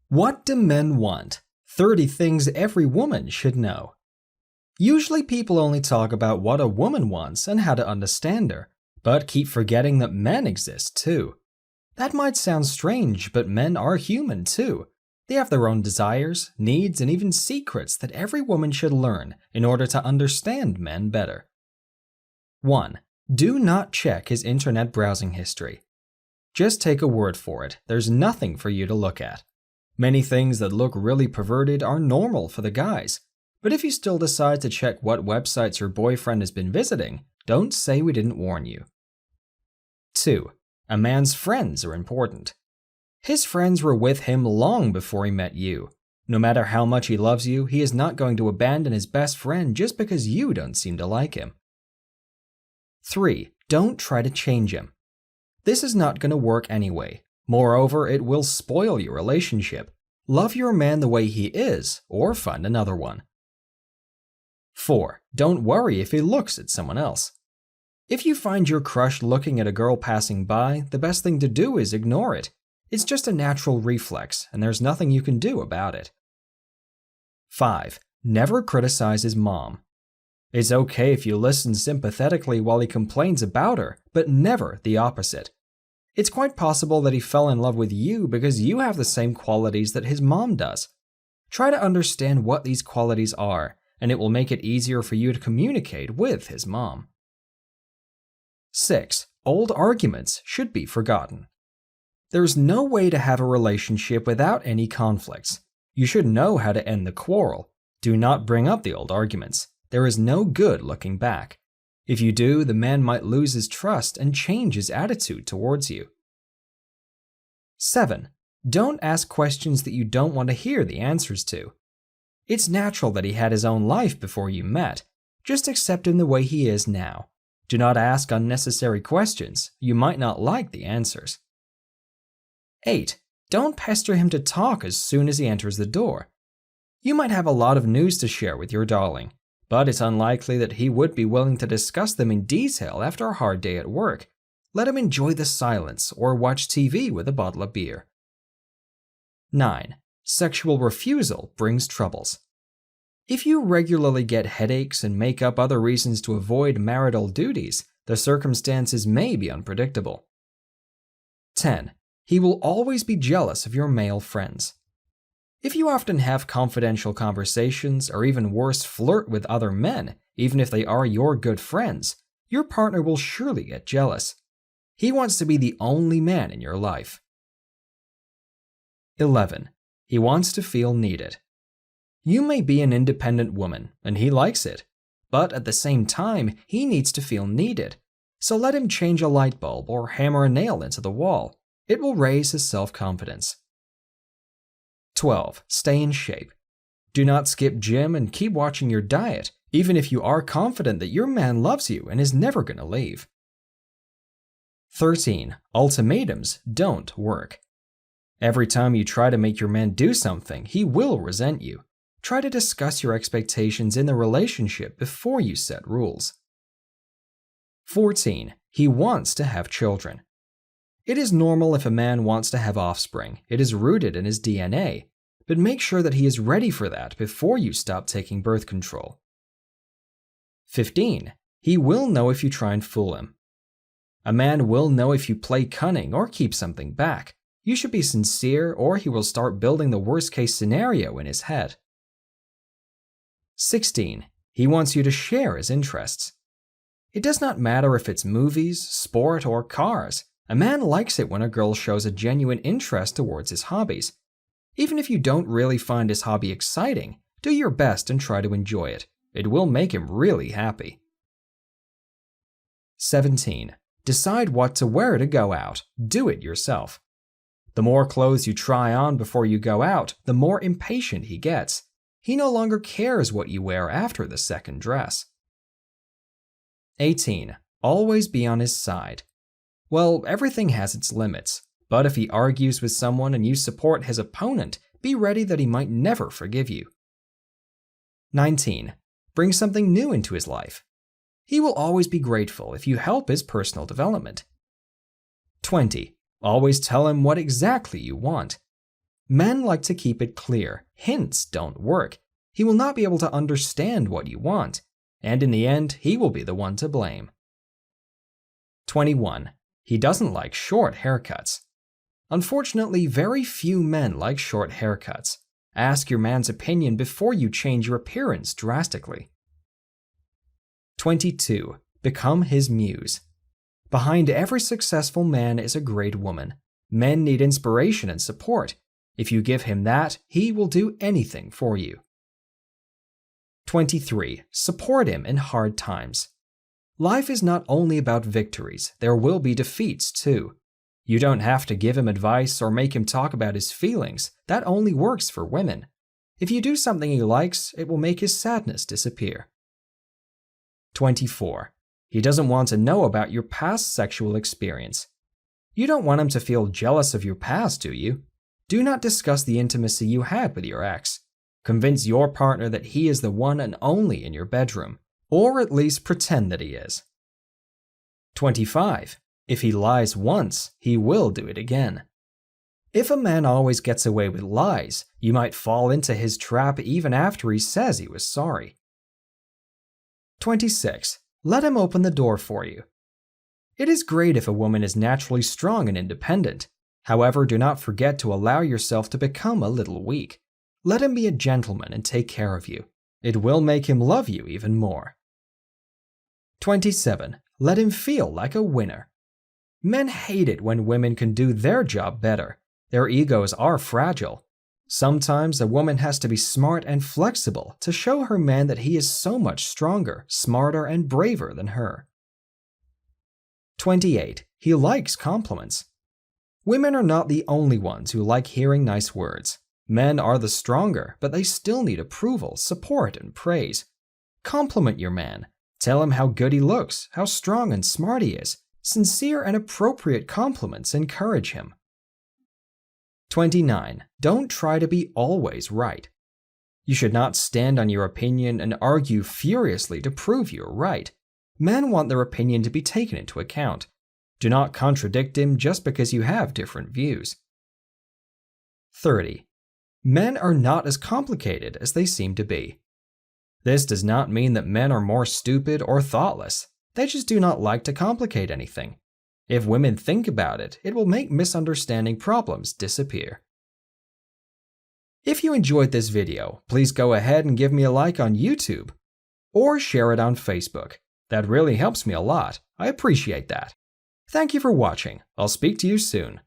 What do men want? 30 things every woman should know. Usually people only talk about what a woman wants and how to understand her, but keep forgetting that men exist too. That might sound strange, but men are human too. They have their own desires, needs, and even secrets that every woman should learn in order to understand men better. 1. Do not check his internet browsing history. Just take a word for it, there's nothing for you to look at. Many things that look really perverted are normal for the guys, but if you still decide to check what websites your boyfriend has been visiting, don't say we didn't warn you. 2. A man's friends are important. His friends were with him long before he met you. No matter how much he loves you, he is not going to abandon his best friend just because you don't seem to like him. 3. Don't try to change him. This is not going to work anyway. Moreover, it will spoil your relationship. Love your man the way he is, or find another one. 4. Don't worry if he looks at someone else. If you find your crush looking at a girl passing by, the best thing to do is ignore it. It's just a natural reflex, and there's nothing you can do about it. 5. Never criticize his mom. It's okay if you listen sympathetically while he complains about her, but never the opposite. It's quite possible that he fell in love with you because you have the same qualities that his mom does. Try to understand what these qualities are, and it will make it easier for you to communicate with his mom. 6. Old arguments should be forgotten. There's no way to have a relationship without any conflicts. You should know how to end the quarrel. Do not bring up the old arguments. There is no good looking back. If you do, the man might lose his trust and change his attitude towards you. 7. Don't ask questions that you don't want to hear the answers to. It's natural that he had his own life before you met. Just accept him the way he is now. Do not ask unnecessary questions. You might not like the answers. 8. Don't pester him to talk as soon as he enters the door. You might have a lot of news to share with your darling, but it's unlikely that he would be willing to discuss them in detail after a hard day at work. Let him enjoy the silence or watch TV with a bottle of beer. 9. Sexual refusal brings troubles. If you regularly get headaches and make up other reasons to avoid marital duties, the circumstances may be unpredictable. 10. He will always be jealous of your male friends. If you often have confidential conversations, or even worse, flirt with other men, even if they are your good friends, your partner will surely get jealous. He wants to be the only man in your life. 11. He wants to feel needed. You may be an independent woman, and he likes it, but at the same time, he needs to feel needed. So let him change a light bulb or hammer a nail into the wall. It will raise his self-confidence. 12. Stay in shape. Do not skip gym and keep watching your diet, even if you are confident that your man loves you and is never going to leave. 13. Ultimatums don't work. Every time you try to make your man do something, he will resent you. Try to discuss your expectations in the relationship before you set rules. 14. He wants to have children. It is normal if a man wants to have offspring. It is rooted in his DNA. But make sure that he is ready for that before you stop taking birth control. 15. He will know if you try and fool him. A man will know if you play cunning or keep something back. You should be sincere, or he will start building the worst-case scenario in his head. 16. He wants you to share his interests. It does not matter if it's movies, sport, or cars. A man likes it when a girl shows a genuine interest towards his hobbies. Even if you don't really find his hobby exciting, do your best and try to enjoy it. It will make him really happy. 17. Decide what to wear to go out. Do it yourself. The more clothes you try on before you go out, the more impatient he gets. He no longer cares what you wear after the second dress. 18. Always be on his side. Well, everything has its limits, but if he argues with someone and you support his opponent, be ready that he might never forgive you. 19. Bring something new into his life. He will always be grateful if you help his personal development. 20. Always tell him what exactly you want. Men like to keep it clear. Hints don't work. He will not be able to understand what you want, and in the end, he will be the one to blame. 21. He doesn't like short haircuts. Unfortunately, very few men like short haircuts. Ask your man's opinion before you change your appearance drastically. 22. Become his muse. Behind every successful man is a great woman. Men need inspiration and support. If you give him that, he will do anything for you. 23. Support him in hard times. Life is not only about victories, there will be defeats too. You don't have to give him advice or make him talk about his feelings. That only works for women. If you do something he likes, it will make his sadness disappear. 24. He doesn't want to know about your past sexual experience. You don't want him to feel jealous of your past, do you? Do not discuss the intimacy you had with your ex. Convince your partner that he is the one and only in your bedroom, or at least pretend that he is. 25. If he lies once, he will do it again. If a man always gets away with lies, you might fall into his trap even after he says he was sorry. 26. Let him open the door for you. It is great if a woman is naturally strong and independent. However, do not forget to allow yourself to become a little weak. Let him be a gentleman and take care of you. It will make him love you even more. 27. Let him feel like a winner. Men hate it when women can do their job better. Their egos are fragile. Sometimes a woman has to be smart and flexible to show her man that he is so much stronger, smarter, and braver than her. 28. He likes compliments. Women are not the only ones who like hearing nice words. Men are the stronger, but they still need approval, support, and praise. Compliment your man. Tell him how good he looks, how strong and smart he is. Sincere and appropriate compliments encourage him. 29. Don't try to be always right. You should not stand on your opinion and argue furiously to prove you're right. Men want their opinion to be taken into account. Do not contradict him just because you have different views. 30. Men are not as complicated as they seem to be. This does not mean that men are more stupid or thoughtless. They just do not like to complicate anything. If women think about it, it will make misunderstanding problems disappear. If you enjoyed this video, please go ahead and give me a like on YouTube or share it on Facebook. That really helps me a lot. I appreciate that. Thank you for watching. I'll speak to you soon.